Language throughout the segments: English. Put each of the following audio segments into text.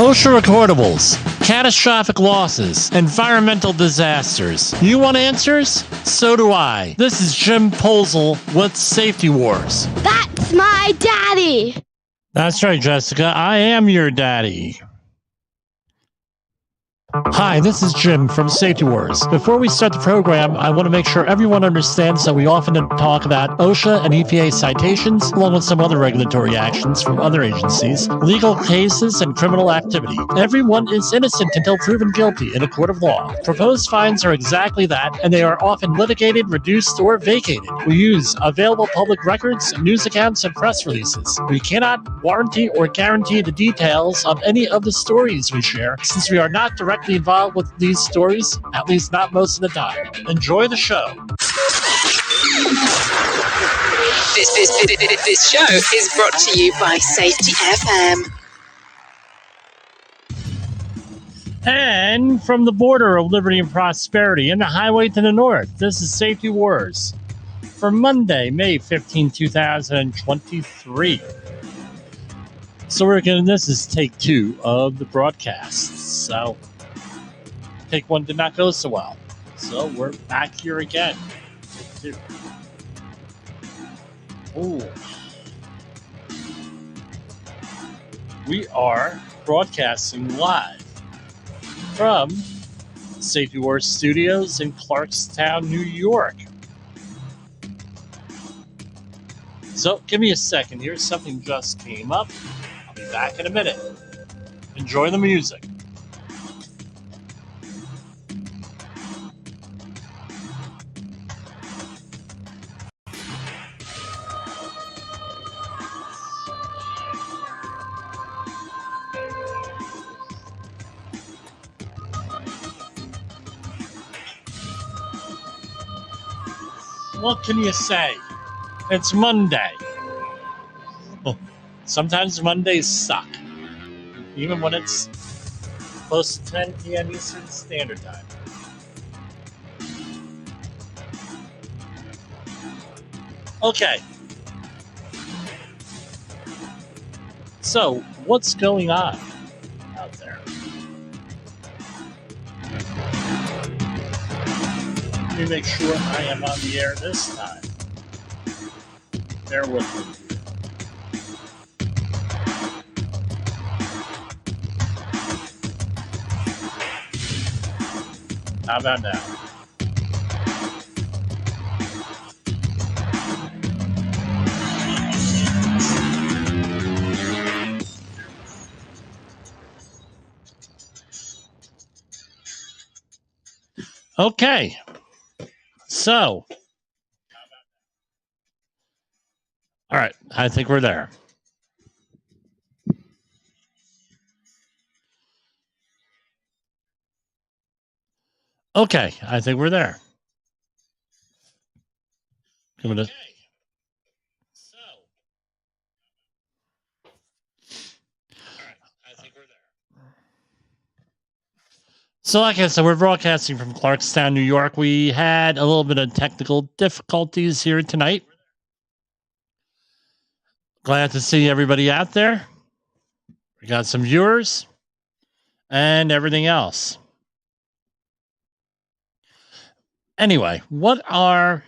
OSHA recordables, catastrophic losses, environmental disasters. You want answers? So do I. This is Jim Posel with Safety Wars. That's my daddy. That's right, Jessica. I am your daddy. Hi, this is Jim from Safety Wars. Before we start the program, I want to make sure everyone understands that we often talk about OSHA and EPA citations, along with some other regulatory actions from other agencies, legal cases, and criminal activity. Everyone is innocent until proven guilty in a court of law. Proposed fines are exactly that, and they are often litigated, reduced, or vacated. We use available public records, news accounts, and press releases. We cannot warranty or guarantee the details of any of the stories we share, since we are not directly involved with these stories, at least not most of the time. Enjoy the show. This show is brought to you by Safety FM. And from the border of liberty and prosperity and the highway to the north, this is Safety Wars for Monday, May 15, 2023. So this is take 2 of the broadcast. So take 1 did not go so well. So we're back here again. Take 2. Ooh. We are broadcasting live from Safety Wars Studios in Clarkstown, New York. So give me a second here. Something just came up. I'll be back in a minute. Enjoy the music. What can you say? It's Monday. Sometimes Mondays suck. Even when it's close to 10 p.m. Eastern Standard Time. Okay. So, what's going on out there? Let me make sure I am on the air this time. Bear with me. How about now? Okay. So, all right, I think we're there. Okay, I think we're there. Give it a... So, like I said, we're broadcasting from Clarkstown, New York. We had a little bit of technical difficulties here tonight. Glad to see everybody out there. We got some viewers and everything else. Anyway, what are...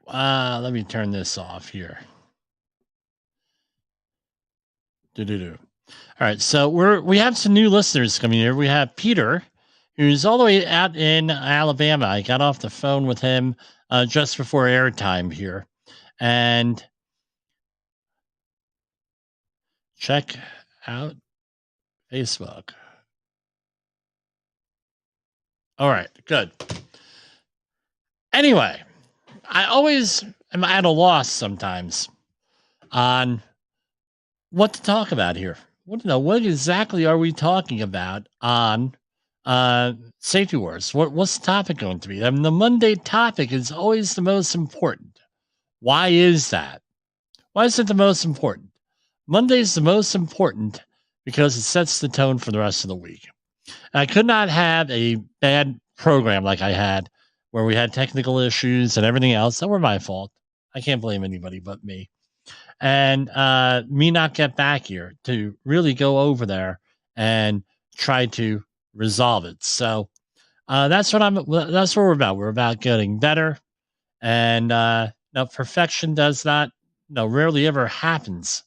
let me turn this off here. All right, so we have some new listeners coming here. We have Peter, who's all the way out in Alabama. I got off the phone with him just before airtime here. And check out Facebook. All right, good. Anyway, I always am at a loss sometimes on what to talk about here. What exactly are we talking about on Safety Wars? What's the topic going to be? I mean, the Monday topic is always the most important. Why is that? Why is it the most important? Monday is the most important because it sets the tone for the rest of the week. I could not have a bad program like I had, where we had technical issues and everything else that were my fault. I can't blame anybody but me. And me not get back here to really go over there and try to resolve it. So that's what we're about. We're about getting better, and no, perfection does not, no, rarely ever happens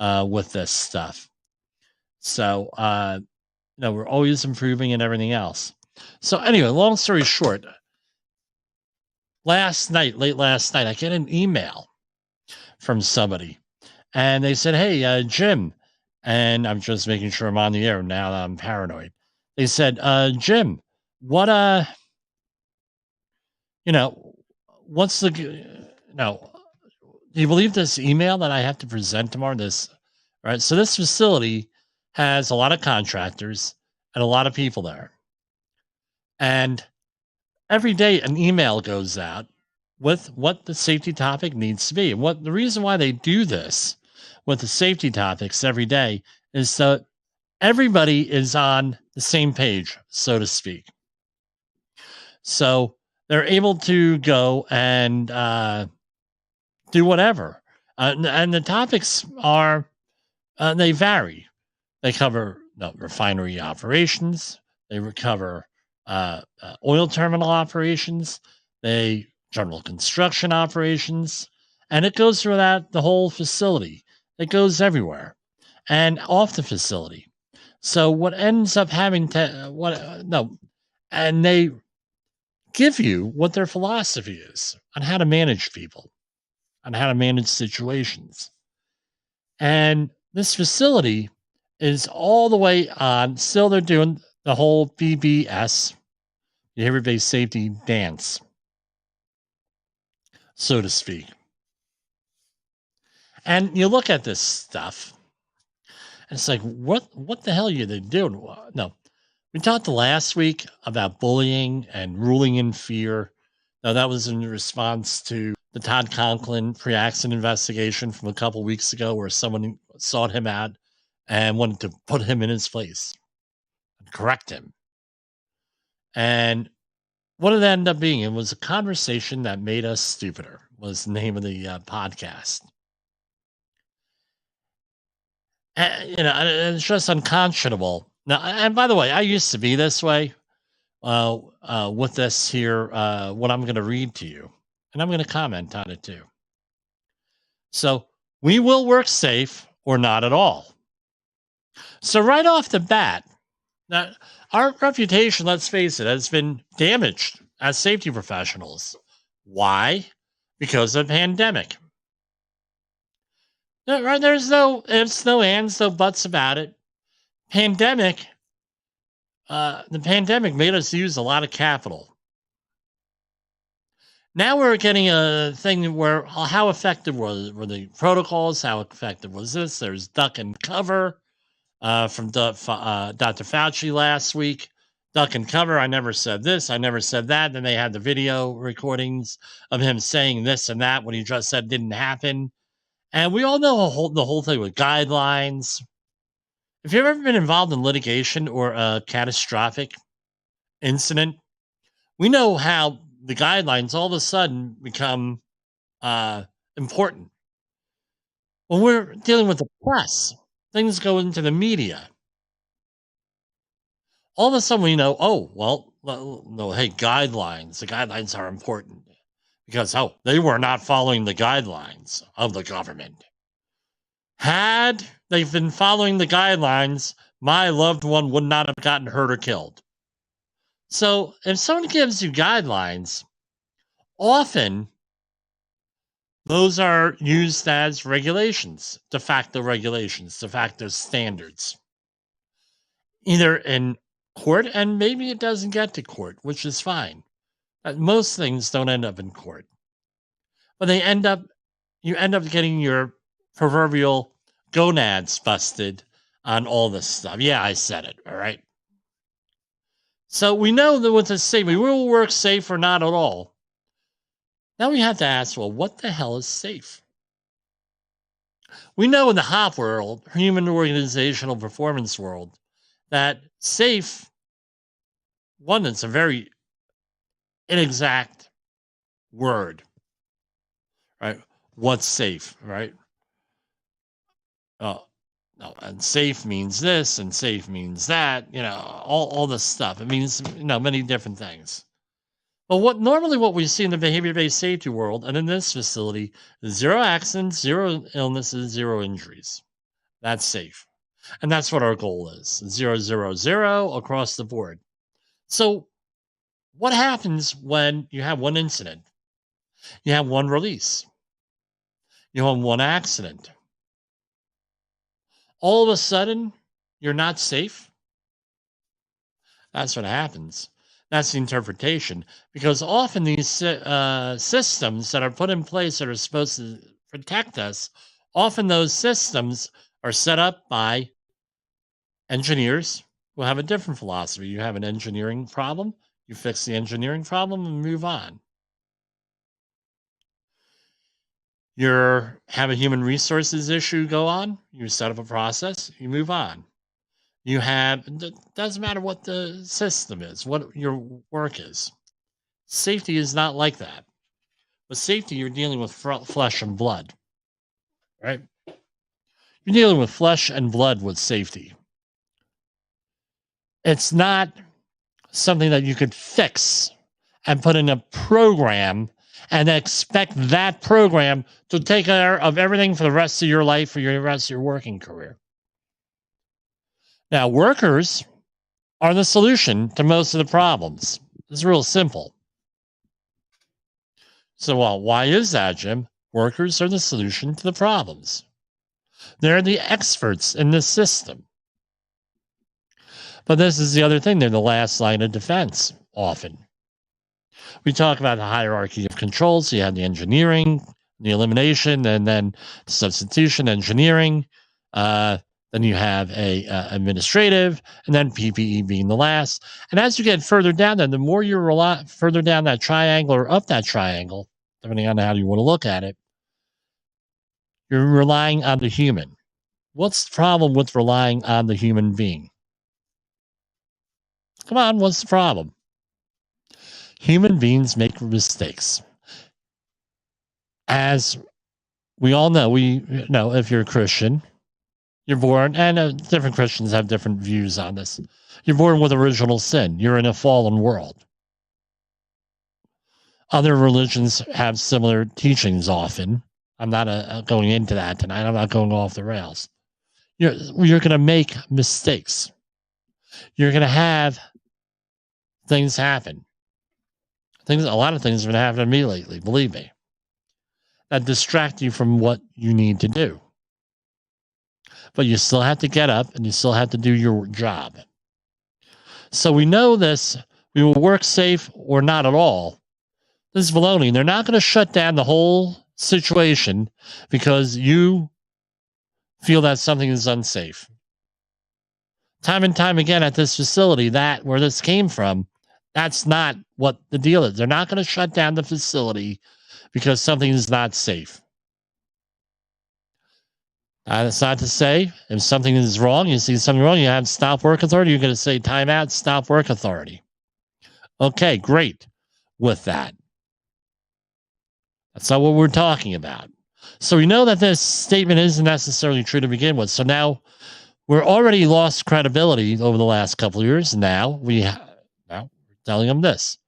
with this stuff. So no, we're always improving and everything else. So anyway, long story short, late last night, I get an email from somebody, and they said, "Hey, Jim," and I'm just making sure I'm on the air now that I'm paranoid. They said, "Jim, what you know, what's the no? Do you believe this email that I have to present tomorrow? This right? So this facility has a lot of contractors and a lot of people there, and every day an email goes out with what the safety topic needs to be. And what the reason why they do this with the safety topics every day is so everybody is on the same page, so to speak. So they're able to go and do whatever. And the topics are, they vary. They cover refinery operations, they recover oil terminal operations, they general construction operations, and it goes through that the whole facility. It goes everywhere and off the facility. So what ends up having to what no, and they give you what their philosophy is on how to manage people, on how to manage situations. And this facility is all the way on. Still, they're doing the whole BBS, behavior based safety dance, so to speak. And you look at this stuff, and it's like, what the hell are they doing? No, we talked last week about bullying and ruling in fear. Now, that was in response to the Todd Conklin pre accident investigation from a couple weeks ago, where someone sought him out and wanted to put him in his place and correct him. And what did it end up being? It was a conversation that made us stupider, was the name of the podcast. And, it's just unconscionable. Now, and by the way, I used to be this way with this here, what I'm going to read to you, and I'm going to comment on it too. So we will work safe or not at all. So right off the bat, now, our reputation, let's face it, has been damaged as safety professionals. Why? Because of the pandemic. There's no ifs, no ands, no buts about it. Pandemic, the pandemic made us use a lot of capital. Now we're getting a thing where how effective were the protocols? How effective was this? There's duck and cover from Dr. Fauci last week. Duck and cover. I never said this. I never said that. Then they had the video recordings of him saying this and that when he just said didn't happen. And we all know the whole thing with guidelines. If you've ever been involved in litigation or a catastrophic incident, we know how the guidelines all of a sudden become important. When we're dealing with the press, things go into the media. All of a sudden we know, oh, well, no, hey, guidelines. The guidelines are important because, oh, they were not following the guidelines of the government. Had they been following the guidelines, my loved one would not have gotten hurt or killed. So if someone gives you guidelines, often those are used as regulations, de facto standards, either in court, and maybe it doesn't get to court, which is fine. Most things don't end up in court, but you end up getting your proverbial gonads busted on all this stuff. Yeah, I said it. All right. So we know that with the safe, we will work safe or not at all. Now we have to ask, well, what the hell is safe? We know in the HOP world, human organizational performance world, that safe, one, it's a very inexact word, right? What's safe, right? No, and safe means this and safe means that, all this stuff. It means, many different things. But what we see in the behavior-based safety world and in this facility is 0 accidents, 0 illnesses, 0 injuries. That's safe. And that's what our goal is. 0, 0, 0 across the board. So what happens when you have one incident? You have one release. You have one accident. All of a sudden, you're not safe. That's what happens. That's the interpretation. Because often these systems that are put in place that are supposed to protect us, often those systems are set up by engineers who have a different philosophy. You have an engineering problem, you fix the engineering problem and move on. You have a human resources issue go on, you set up a process, you move on. Doesn't matter what the system is, what your work is. Safety is not like that. With safety, you're dealing with flesh and blood, right? You're dealing with flesh and blood with safety. It's not something that you could fix and put in a program and expect that program to take care of everything for the rest of your life or the rest of your working career. Now, workers are the solution to most of the problems. It's real simple. So, why is that, Jim? Workers are the solution to the problems. They're the experts in this system. But this is the other thing. They're the last line of defense, often. We talk about the hierarchy of controls. So you have the engineering, the elimination, and then substitution engineering. Then you have a administrative, and then PPE being the last. And as you get further down, then the more you rely further down that triangle or up that triangle, depending on how you want to look at it, you're relying on the human. What's the problem with relying on the human being? Come on, what's the problem? Human beings make mistakes. As we all know, if you're a Christian, you're born, and different Christians have different views on this. You're born with original sin. You're in a fallen world. Other religions have similar teachings often. I'm not going into that tonight. I'm not going off the rails. You're going to make mistakes. You're going to have things happen. A lot of things have been happening to me lately, believe me, that distract you from what you need to do. But you still have to get up and you still have to do your job. So we know this. We will work safe or not at all. This is baloney. They're not going to shut down the whole situation because you feel that something is unsafe. Time and time again at this facility, where this came from, that's not what the deal is. They're not going to shut down the facility because something is not safe. That's not to say if something is wrong, you see something wrong, you have stop work authority, you're going to say timeout, stop work authority. Okay, great with that. That's not what we're talking about. So we know that this statement isn't necessarily true to begin with. So now we're already lost credibility over the last couple of years. Now we're telling them this.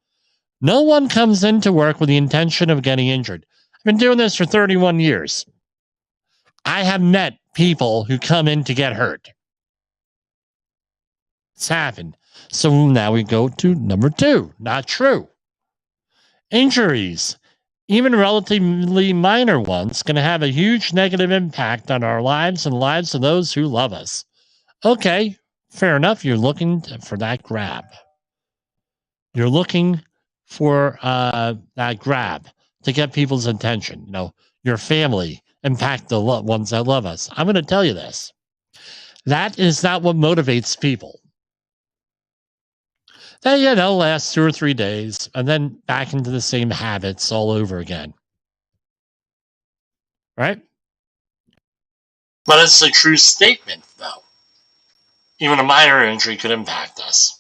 No one comes into work with the intention of getting injured. I've been doing this for 31 years. I have met people who come in to get hurt. It's happened. So now we go to number 2. Not true. Injuries, even relatively minor ones, can have a huge negative impact on our lives and the lives of those who love us. Okay, fair enough. You're looking for that grab. You're looking for that grab to get people's attention. Your family, impact the ones that love us. I'm going to tell you this. That is not what motivates people. They, last 2 or 3 days and then back into the same habits all over again. Right? But it's a true statement, though. Even a minor injury could impact us.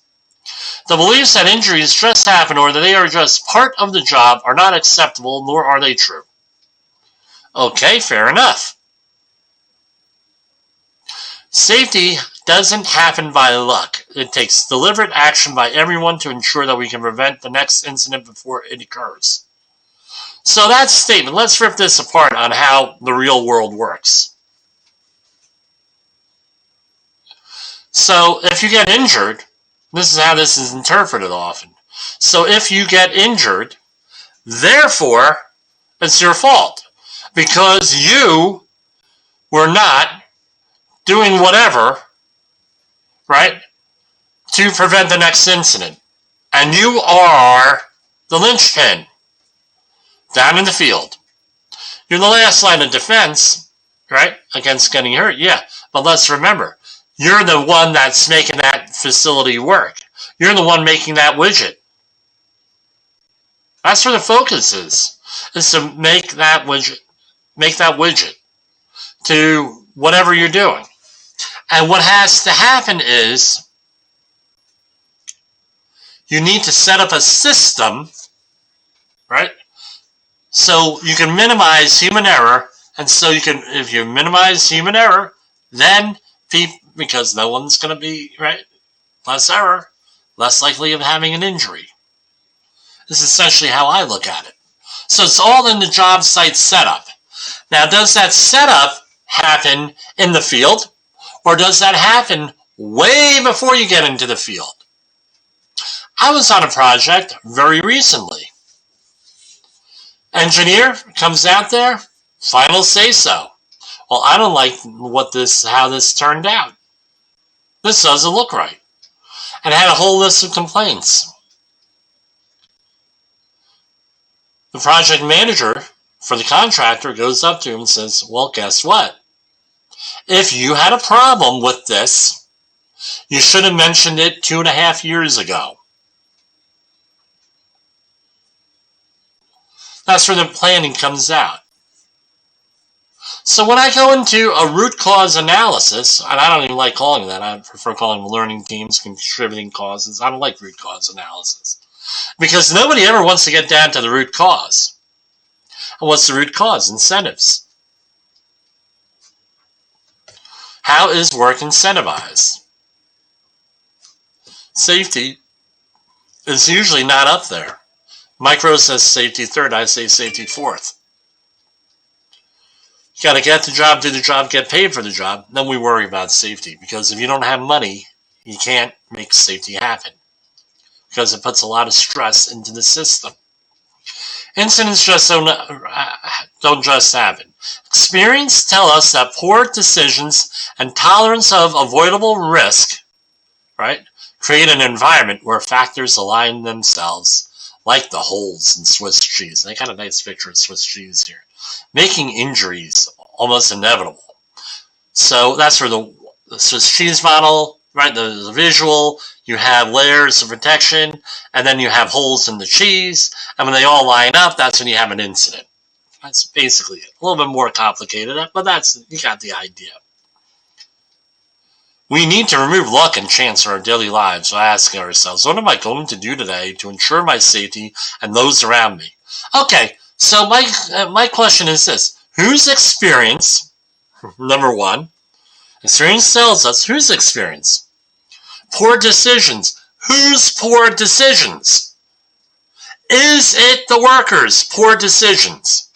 The beliefs that injuries just happen or that they are just part of the job are not acceptable, nor are they true. Okay, fair enough. Safety doesn't happen by luck. It takes deliberate action by everyone to ensure that we can prevent the next incident before it occurs. So that's the statement. Let's rip this apart on how the real world works. So if you get injured, this is how this is interpreted often. So if you get injured, therefore, it's your fault because you were not doing whatever, right, to prevent the next incident. And you are the linchpin down in the field. You're the last line of defense, right, against getting hurt. Yeah, but let's remember, you're the one that's making that facility work. You're the one making that widget. That's where the focus is to make that widget to whatever you're doing. And what has to happen is you need to set up a system, right? So you can minimize human error. And so you can, if you minimize human error, then because no one's going to be, right, less error, less likely of having an injury. This is essentially how I look at it. So it's all in the job site setup. Now, does that setup happen in the field? Or does that happen way before you get into the field? I was on a project very recently. Engineer comes out there, final say so. Well, I don't like how this turned out. This doesn't look right. And had a whole list of complaints. The project manager for the contractor goes up to him and says, well, guess what? If you had a problem with this, you should have mentioned it 2.5 years ago. That's where the planning comes out. So when I go into a root cause analysis, and I don't even like calling that, I prefer calling learning teams, contributing causes. I don't like root cause analysis. Because nobody ever wants to get down to the root cause. And what's the root cause? Incentives. How is work incentivized? Safety is usually not up there. Micro says safety third, I say safety fourth. You got to get the job, do the job, get paid for the job, then we worry about safety. Because if you don't have money, you can't make safety happen. Because it puts a lot of stress into the system. Incidents just don't just happen. Experience tell us that poor decisions and tolerance of avoidable risk, right, create an environment where factors align themselves, like the holes in Swiss cheese. They got a nice picture of Swiss cheese here, making injuries almost inevitable. So that's where the Swiss cheese model, right, the visual, you have layers of protection, and then you have holes in the cheese, and when they all line up, that's when you have an incident. That's basically it. A little bit more complicated, but you got the idea. We need to remove luck and chance from our daily lives by asking ourselves, what am I going to do today to ensure my safety and those around me? Okay, so my question is this. Whose experience, number one, experience tells us whose experience? Poor decisions. Whose poor decisions? Is it the workers' poor decisions?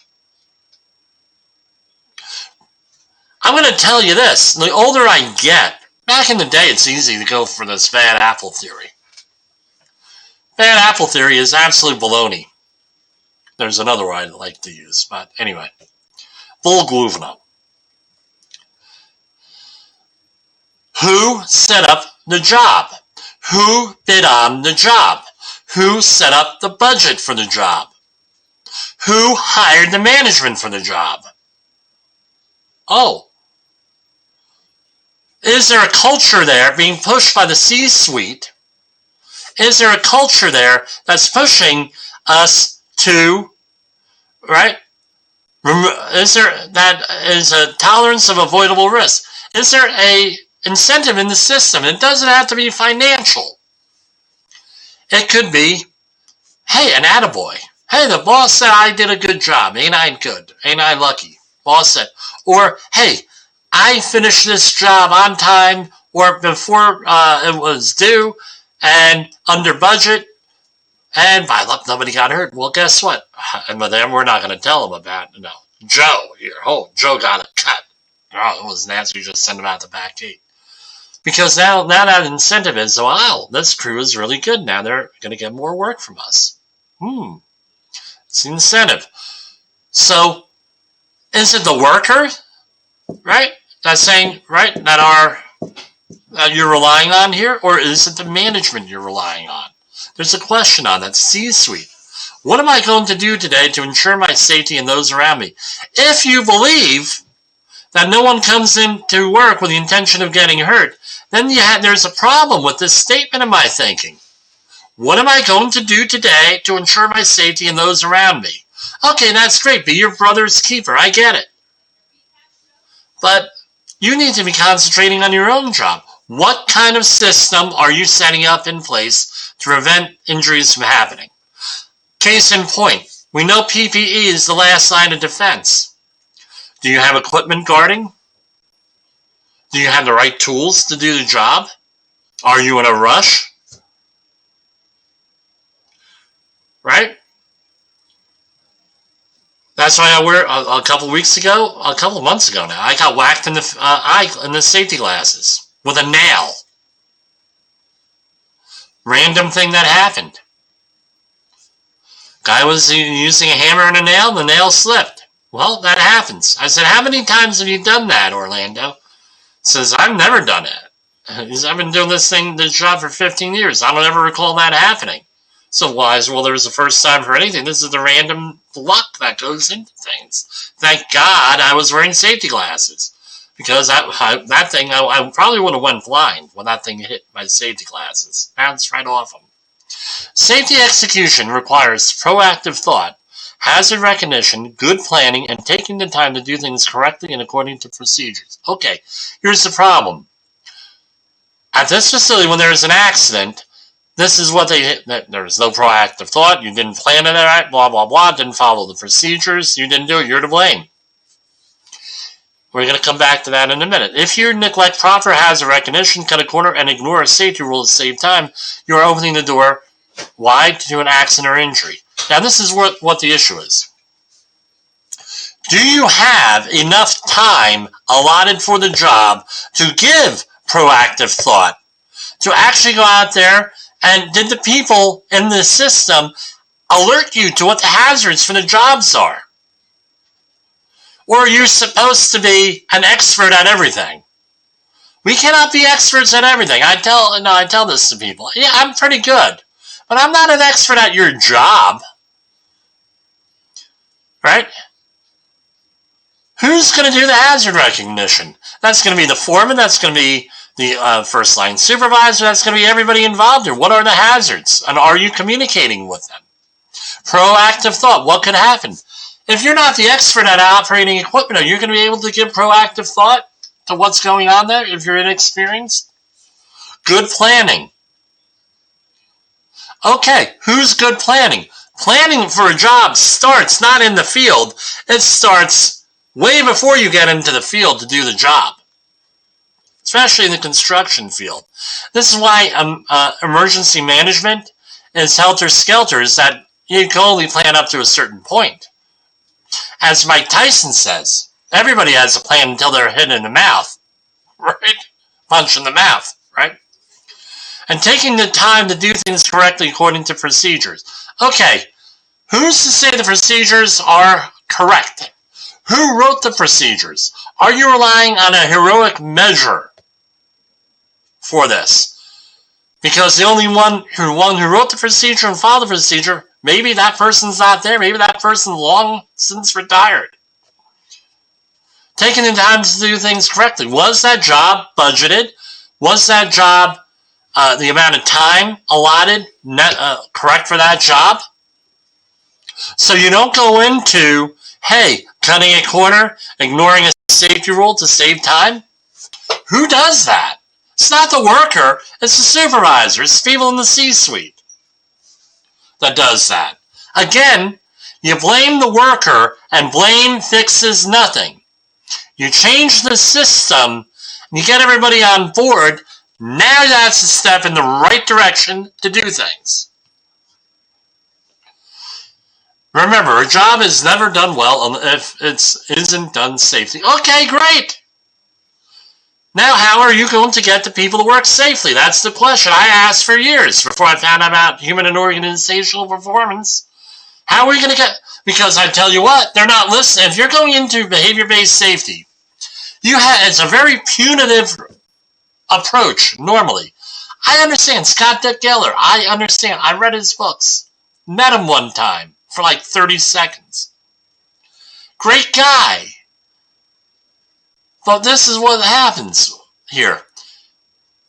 I'm going to tell you this. The older I get, back in the day, it's easy to go for this bad apple theory. Bad apple theory is absolute baloney. There's another word I like to use, but anyway. Bullgluvna. Who set up the job? Who bid on the job? Who set up the budget for the job? Who hired the management for the job? Oh. Is there a culture there being pushed by the C-suite? Is there a culture there that's pushing us to, right? Is there a tolerance of avoidable risk? Is there a incentive in the system? It doesn't have to be financial. It could be, hey, an attaboy. Hey, the boss said I did a good job. Ain't I good? Ain't I lucky? Boss said. Or, hey, I finished this job on time or before it was due and under budget, and by luck nobody got hurt. Well, guess what? And with them, we're not going to tell them about it. No, Joe here. Oh, Joe got a cut. Oh, it was nasty. You just send him out the back gate. Because now that incentive is, wow, this crew is really good. Now they're going to get more work from us. It's the incentive. So, is it the worker, right? That's saying, right, that you're relying on here, or is it the management you're relying on? There's a question on that C-suite. What am I going to do today to ensure my safety and those around me? If you believe that no one comes in to work with the intention of getting hurt, then there's a problem with this statement of my thinking. What am I going to do today to ensure my safety and those around me? Okay, that's great. Be your brother's keeper. I get it. But you need to be concentrating on your own job. What kind of system are you setting up in place to prevent injuries from happening? Case in point, we know PPE is the last line of defense. Do you have equipment guarding? Do you have the right tools to do the job? Are you in a rush? Right? That's why a couple months ago now, I got whacked in the eye in the safety glasses with a nail. Random thing that happened. Guy was using a hammer and a nail, and the nail slipped. Well, that happens. I said, how many times have you done that, Orlando? He says, I've never done it. He says, I've been doing this job for 15 years. I don't ever recall that happening. So why? Well, there's a first time for anything. This is the random luck that goes into things. Thank God I was wearing safety glasses. Because that thing, I probably would have went blind when that thing hit my safety glasses. Bounced right off them. Safety execution requires proactive thought, hazard recognition, good planning, and taking the time to do things correctly and according to procedures. Okay, here's the problem. At this facility, when there's an accident, this is what there's no proactive thought. You didn't plan it right, blah, blah, blah, didn't follow the procedures. You didn't do it. You're to blame. We're going to come back to that in a minute. If you neglect proper hazard recognition, cut a corner, and ignore a safety rule to save time, you're opening the door wide to an accident or injury. Now, this is what the issue is. Do you have enough time allotted for the job to give proactive thought? To actually go out there, and did the people in the system alert you to what the hazards for the jobs are? Or are you supposed to be an expert at everything? We cannot be experts at everything. I tell this to people. Yeah, I'm pretty good, but I'm not an expert at your job. Right? Who's going to do the hazard recognition? That's going to be the foreman. That's going to be the first line supervisor. That's going to be everybody involved here. What are the hazards? And are you communicating with them? Proactive thought. What could happen? If you're not the expert at operating equipment, are you going to be able to give proactive thought to what's going on there if you're inexperienced? Good planning. Okay, who's good planning? Planning for a job starts not in the field. It starts way before you get into the field to do the job, especially in the construction field. This is why emergency management is helter-skelter, is that you can only plan up to a certain point. As Mike Tyson says, everybody has a plan until they're hit in the mouth, right? Punch in the mouth, right? And taking the time to do things correctly according to procedures. Okay, who's to say the procedures are correct? Who wrote the procedures? Are you relying on a heroic measure for this? Because the only one who wrote the procedure and followed the procedure, maybe that person's not there. Maybe that person's long since retired. Taking the time to do things correctly. Was that job budgeted? Was that job the amount of time allotted correct for that job? So you don't go into, hey, cutting a corner, ignoring a safety rule to save time. Who does that? It's not the worker. It's the supervisor. It's people in the C-suite that does that. Again, you blame the worker, and blame fixes nothing. You change the system, and you get everybody on board. Now that's a step in the right direction to do things. Remember, a job is never done well if it isn't done safely. Okay, great. Now, how are you going to get the people to work safely? That's the question I asked for years before I found out about human and organizational performance. How are we going to get... Because I tell you what, they're not listening. If you're going into behavior-based safety, it's a very punitive approach, normally. I understand Scott Dick Geller. I understand. I read his books. Met him one time for like 30 seconds. Great guy. But this is what happens here.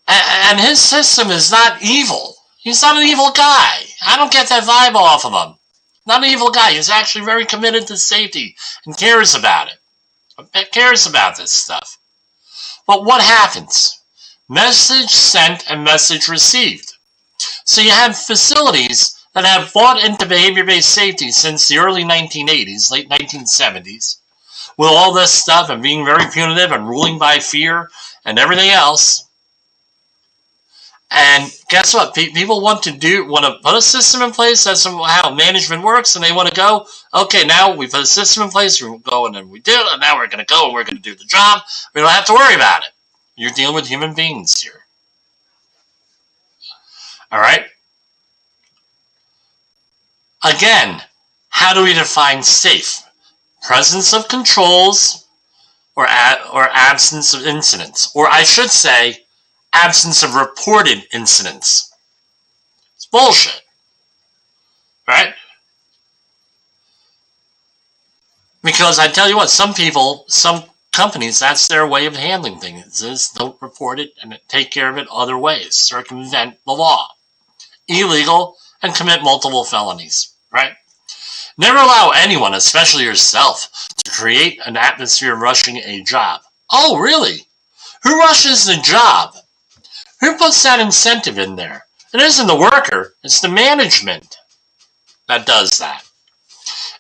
And his system is not evil. He's not an evil guy. I don't get that vibe off of him. Not an evil guy. He's actually very committed to safety and cares about it. Cares about this stuff. But what happens? Message sent and message received. So you have facilities that have bought into behavior-based safety since the early 1980s, late 1970s. With all this stuff and being very punitive and ruling by fear and everything else. And guess what? People want to put a system in place. That's how management works, and they want to go, okay, now we put a system in place, we go and we do it, and now we're going to go and we're going to do the job. We don't have to worry about it. You're dealing with human beings here. All right? Again, how do we define safe? Presence of controls or absence of incidents. Or I should say, absence of reported incidents. It's bullshit. Right? Because I tell you what, some companies, that's their way of handling things, is don't report it and take care of it other ways. Circumvent the law. Illegal and commit multiple felonies. Right? Never allow anyone, especially yourself, to create an atmosphere of rushing a job. Oh, really? Who rushes the job? Who puts that incentive in there? It isn't the worker, it's the management that does that.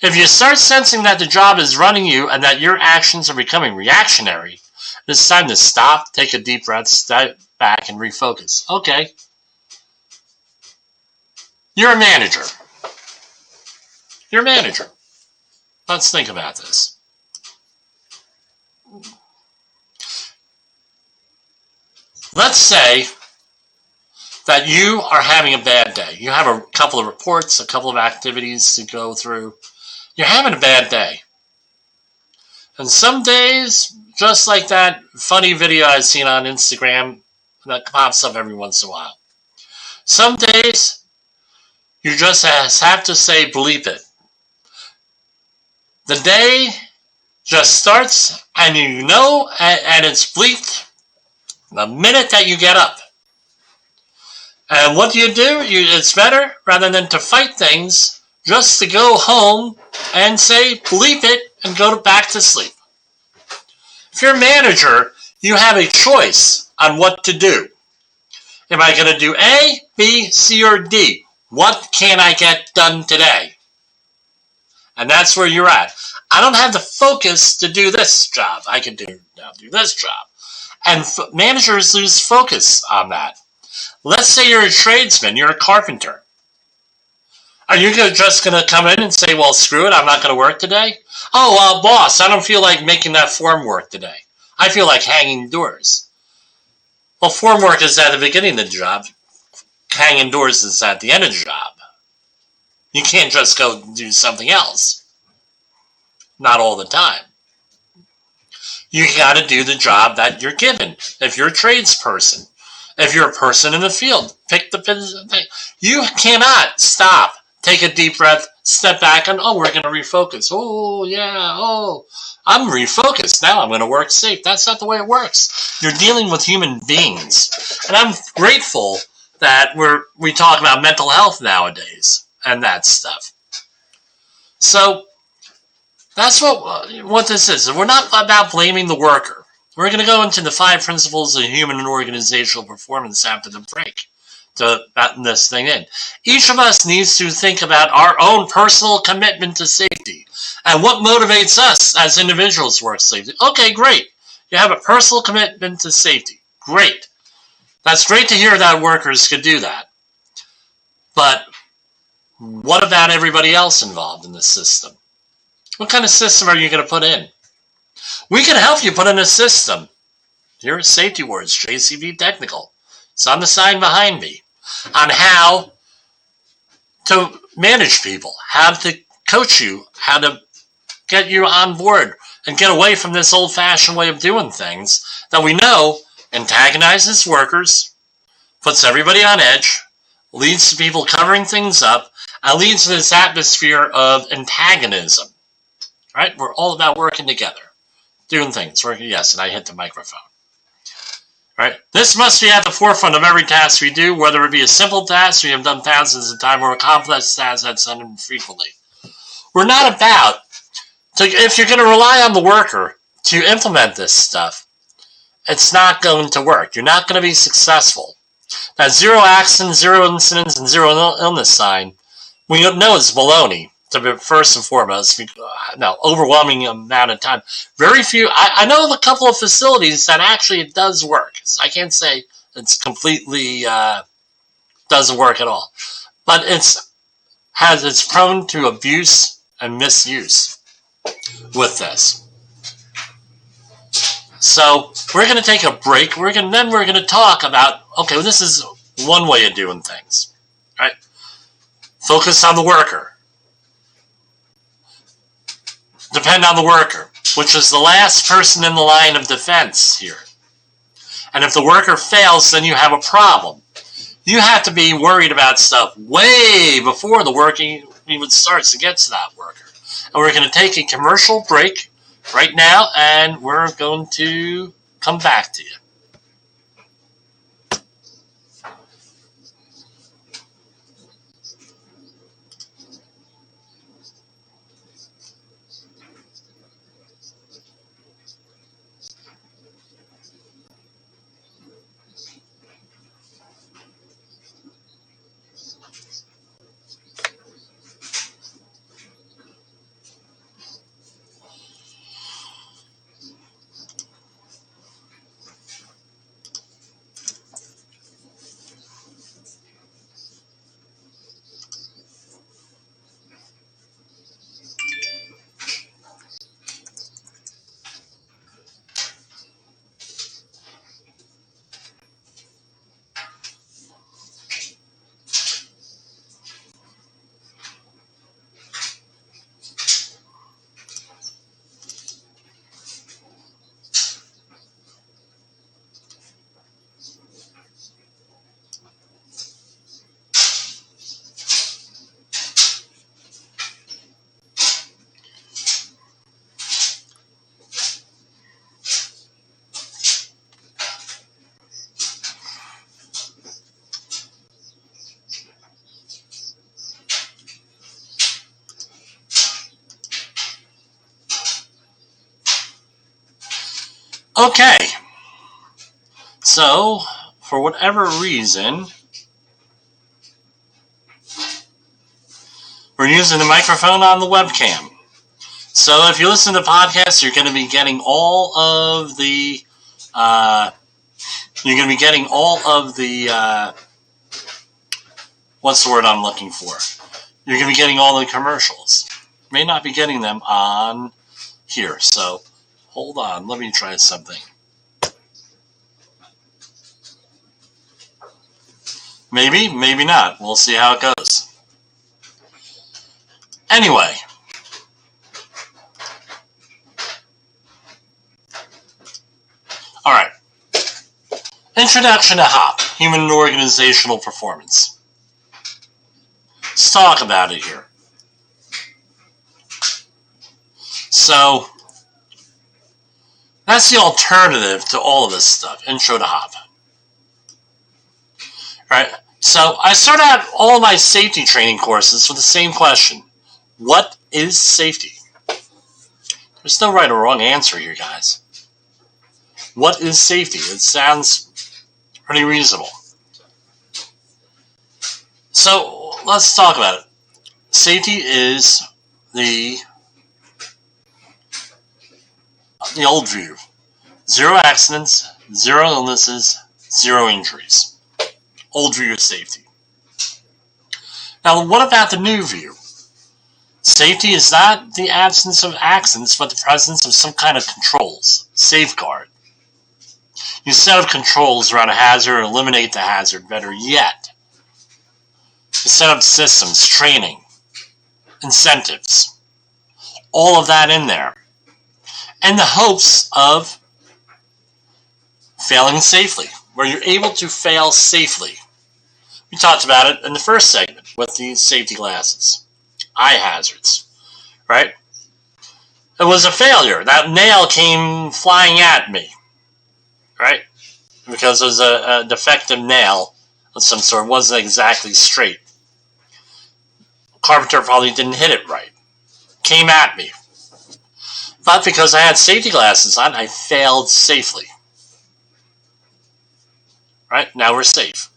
If you start sensing that the job is running you and that your actions are becoming reactionary, it's time to stop, take a deep breath, step back, and refocus. Okay. You're a manager. You're a manager. Let's think about this. Let's say that you are having a bad day. You have a couple of reports, a couple of activities to go through. You're having a bad day. And some days, just like that funny video I've seen on Instagram that pops up every once in a while. Some days, you just have to say bleep it. The day just starts, and you know, and it's bleeped the minute that you get up. And what do? It's better, rather than to fight things, just to go home and say bleep it and go back to sleep. If you're a manager, you have a choice on what to do. Am I going to do A, B, C, or D? What can I get done today? And that's where you're at. I don't have the focus to do this job. I can do this job. And managers lose focus on that. Let's say you're a tradesman, you're a carpenter. Are you just going to come in and say, well, screw it, I'm not going to work today? Oh, boss, I don't feel like making that form work today. I feel like hanging doors. Well, form work is at the beginning of the job. Hanging doors is at the end of the job. You can't just go do something else. Not all the time. You got to do the job that you're given. If you're a tradesperson, if you're a person in the field, pick the thing. You cannot stop, take a deep breath, step back, and we're going to refocus. Oh, yeah, I'm refocused. Now I'm going to work safe. That's not the way it works. You're dealing with human beings. And I'm grateful that we talk about mental health nowadays and that stuff. So that's what this is. We're not about blaming the worker. We're going to go into the 5 principles of human and organizational performance after the break. to button this thing in. Each of us needs to think about our own personal commitment to safety and what motivates us as individuals to work safety. Okay, great. You have a personal commitment to safety. Great. That's great to hear that workers could do that. But what about everybody else involved in this system? What kind of system are you going to put in? We can help you put in a system. Here at Safety Words, JCB Technical. It's on the sign behind me. On how to manage people, how to coach you, how to get you on board and get away from this old-fashioned way of doing things that we know antagonizes workers, puts everybody on edge, leads to people covering things up, and leads to this atmosphere of antagonism. Right? We're all about working together, doing things. Yes, and I hit the microphone. Right? This must be at the forefront of every task we do, whether it be a simple task we have done thousands of times or a complex task that's done infrequently. We're not about, if you're going to rely on the worker to implement this stuff, it's not going to work. You're not going to be successful. That zero accidents, zero incidents, and zero illness sign, we know it's baloney. To be first and foremost, overwhelming amount of time. Very few. I know of a couple of facilities that actually it does work. So I can't say it's completely doesn't work at all, but it's prone to abuse and misuse with this. So we're going to take a break. We're going to talk about, okay, well, this is one way of doing things, right? Focus on the worker. Depend on the worker, which is the last person in the line of defense here. And if the worker fails, then you have a problem. You have to be worried about stuff way before the work even starts to get to that worker. And we're going to take a commercial break right now, and we're going to come back to you. Okay, so for whatever reason, we're using the microphone on the webcam. So if you listen to podcasts, you're going to be getting all of the, what's the word I'm looking for? You're going to be getting all the commercials. May not be getting them on here, so hold on, let me try something. Maybe, maybe not. We'll see how it goes. Anyway. All right. Introduction to HOP, Human and Organizational Performance. Let's talk about it here. So, that's the alternative to all of this stuff, Intro to HOP. Right? So, I start out all my safety training courses with the same question. What is safety? There's no right or wrong answer here, guys. What is safety? It sounds pretty reasonable. So let's talk about it. Safety is the old view. 0 accidents, 0 illnesses, 0 injuries. Old view of safety. Now, what about the new view? Safety is not the absence of accidents, but the presence of some kind of controls, safeguard. You set up controls around a hazard or eliminate the hazard. Better yet, you set up systems, training, incentives, all of that in there, in the hopes of failing safely, where you're able to fail safely. We talked about it in the first segment with the safety glasses, eye hazards, right? It was a failure. That nail came flying at me, right? Because it was a defective nail of some sort. It wasn't exactly straight. Carpenter probably didn't hit it right. Came at me. But because I had safety glasses on, I failed safely. Right? Now we're safe.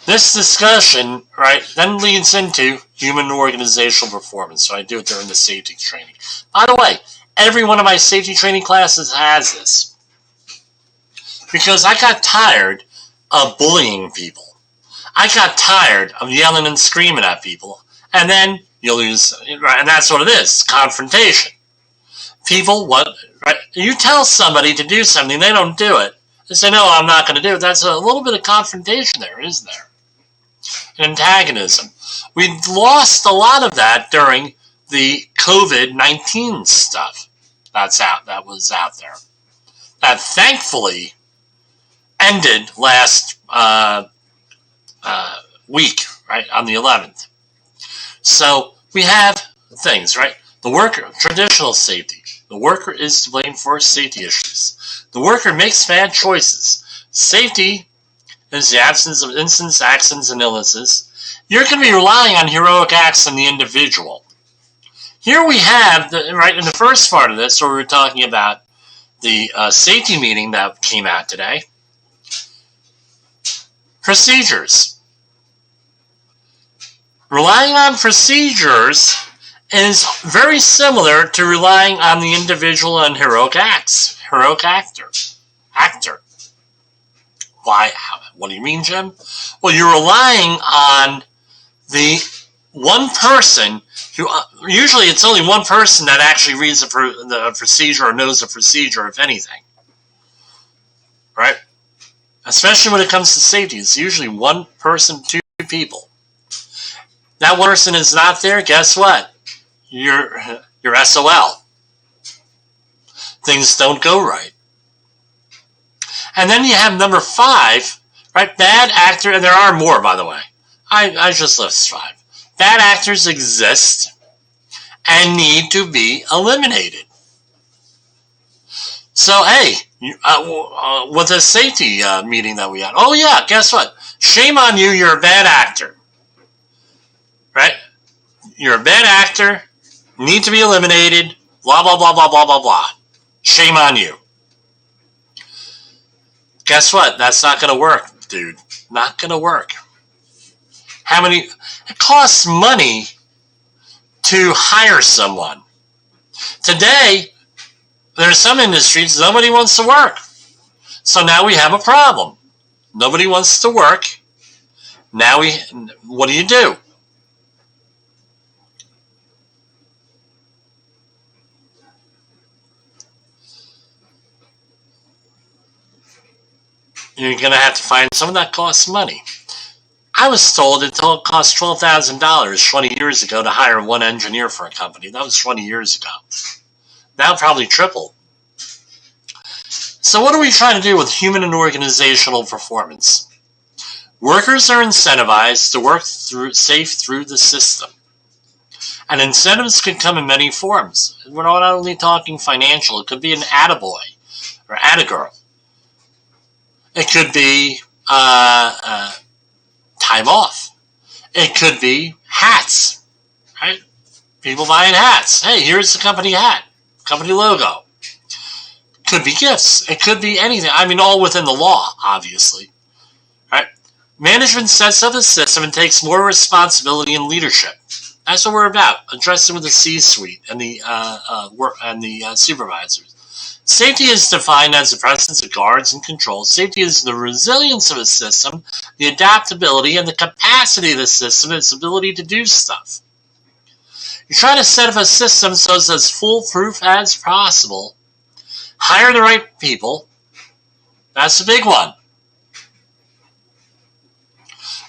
This discussion, right, then leads into human organizational performance. So I do it during the safety training. By the way, every one of my safety training classes has this. Because I got tired of bullying people. I got tired of yelling and screaming at people. And then you lose, right? And that's what it is, confrontation. People, right? You tell somebody to do something, they don't do it. They say, no, I'm not going to do it. That's a little bit of confrontation there, isn't there? Antagonism. We lost a lot of that during the COVID-19 stuff that was out there. That thankfully ended last week, right, on the 11th. So we have things, right? The worker, traditional safety. The worker is to blame for safety issues. The worker makes bad choices. Safety is the absence of incidents, accidents, and illnesses. You're going to be relying on heroic acts in the individual. Here we have, right, in the first part of this, where we were talking about the safety meeting that came out today, procedures. Relying on procedures is very similar to relying on the individual and heroic acts. Heroic actor. Why? What do you mean, Jim? Well, you're relying on the one person who, usually it's only one person that actually reads the procedure or knows the procedure, if anything. Right? Especially when it comes to safety, it's usually one person, 2 people. That one person is not there, guess what? You're SOL. Things don't go right. And then you have number 5, right? Bad actor, and there are more, by the way. I just list 5. Bad actors exist and need to be eliminated. So, hey, with the safety meeting that we had, oh yeah, guess what? Shame on you, you're a bad actor. Right? You're a bad actor, need to be eliminated, blah, blah, blah, blah, blah, blah, blah. Shame on you. Guess what? That's not going to work, dude. Not going to work. It costs money to hire someone. Today, there are some industries nobody wants to work. So now we have a problem. Nobody wants to work. Now what do? You're going to have to find someone that costs money. I was told it cost $12,000 20 years ago to hire one engineer for a company. That was 20 years ago. Now probably triple. So what are we trying to do with human and organizational performance? Workers are incentivized to work safe through the system. And incentives can come in many forms. We're not only talking financial. It could be an attaboy or attagirl. It could be time off. It could be hats, right? People buying hats. Hey, here's the company hat, company logo. It could be gifts. It could be anything. I mean, all within the law, obviously, right? Management sets up a system and takes more responsibility and leadership. That's what we're about, addressing with the C-suite and the supervisors. Safety is defined as the presence of guards and controls. Safety is the resilience of a system, the adaptability, and the capacity of the system, its ability to do stuff. You're trying to set up a system so it's as foolproof as possible. Hire the right people. That's the big one.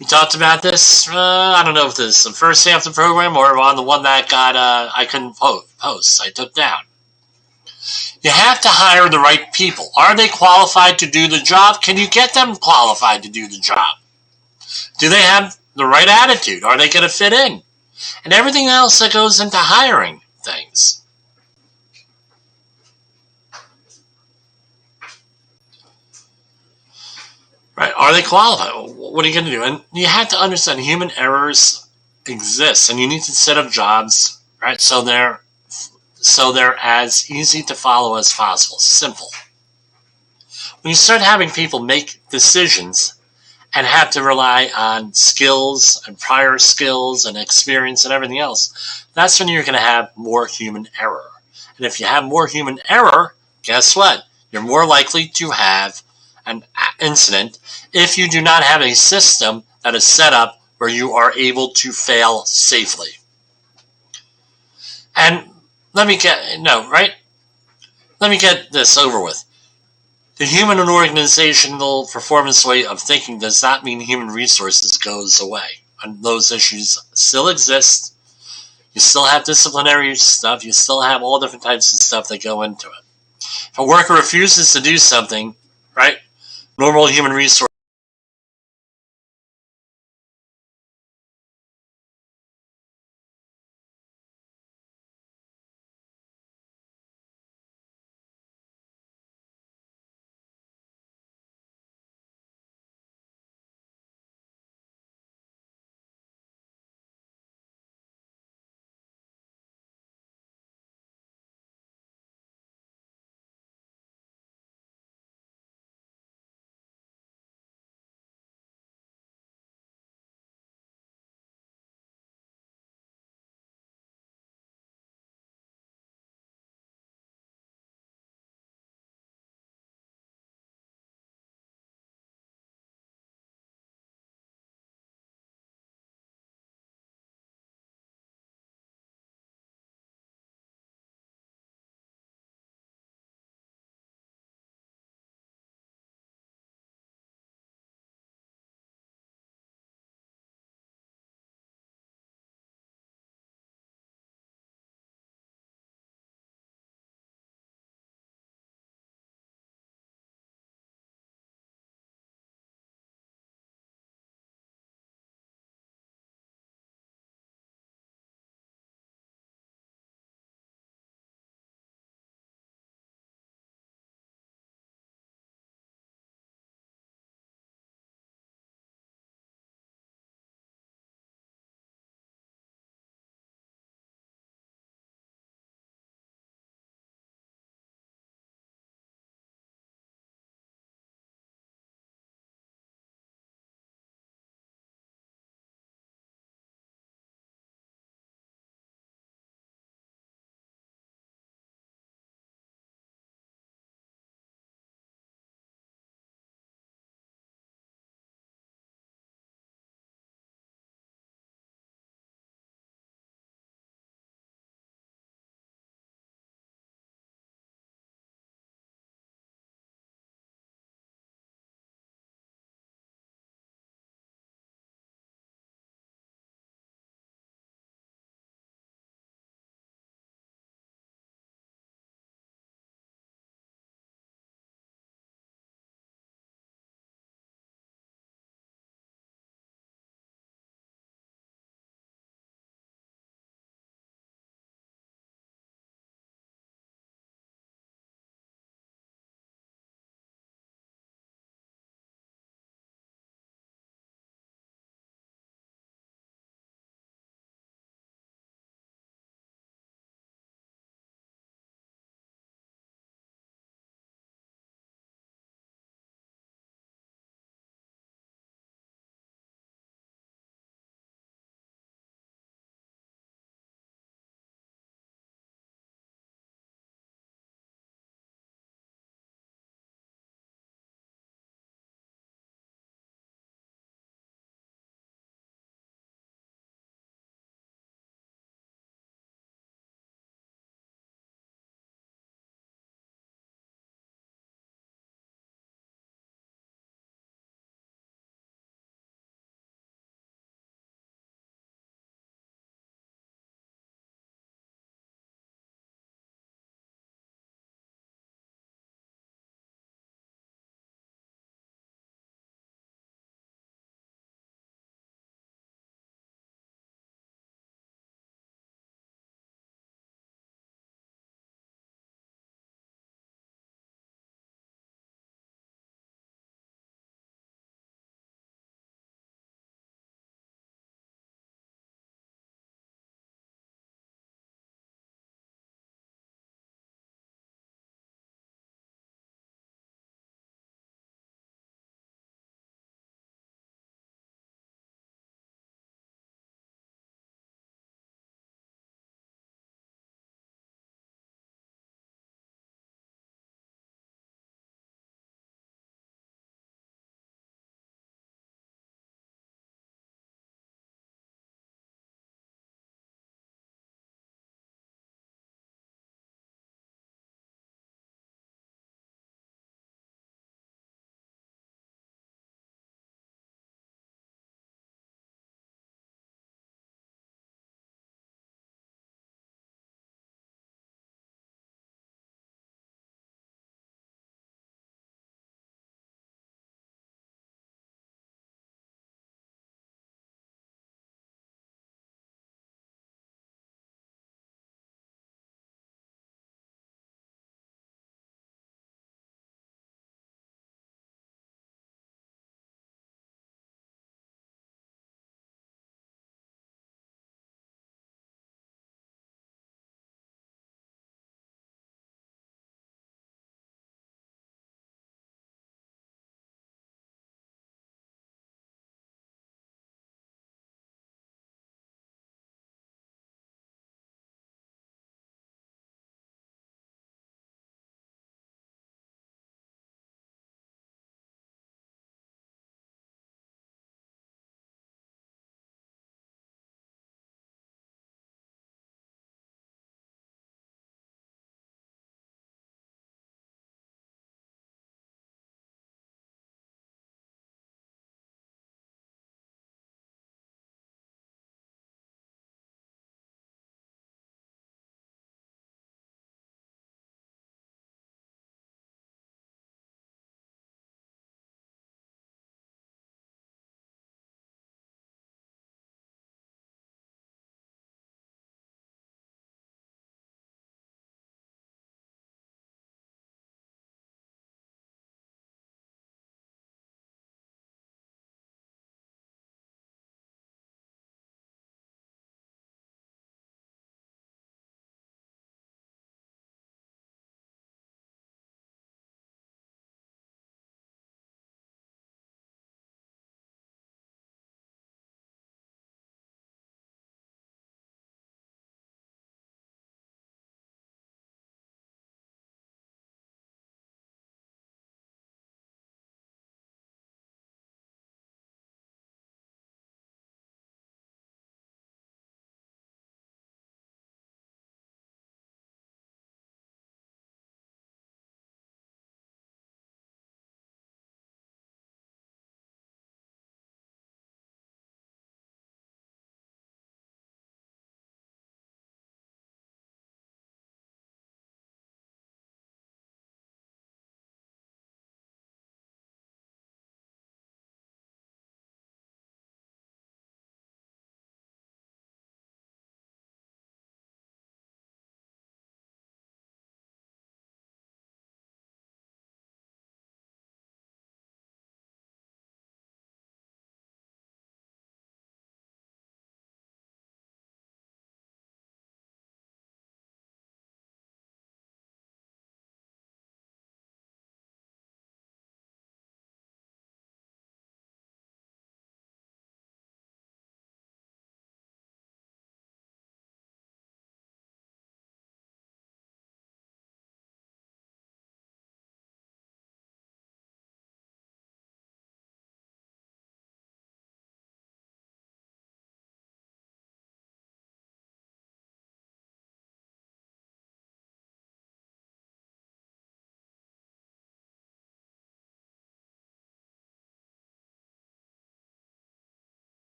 We talked about this, I don't know if this is the first half of the program or on the one that got, I couldn't post, I took down. You have to hire the right people. Are they qualified to do the job? Can you get them qualified to do the job? Do they have the right attitude? Are they going to fit in? And everything else that goes into hiring things. Right? Are they qualified? What are you going to do? And you have to understand human errors exist, and you need to set up jobs, right? So they're as easy to follow as possible. Simple. When you start having people make decisions and have to rely on skills and prior skills and experience and everything else, that's when you're going to have more human error. And if you have more human error, guess what? You're more likely to have an incident if you do not have a system that is set up where you are able to fail safely. And let me get this over with. The human and organizational performance way of thinking does not mean human resources goes away. And those issues still exist. You still have disciplinary stuff. You still have all different types of stuff that go into it. If a worker refuses to do something, right, normal human resources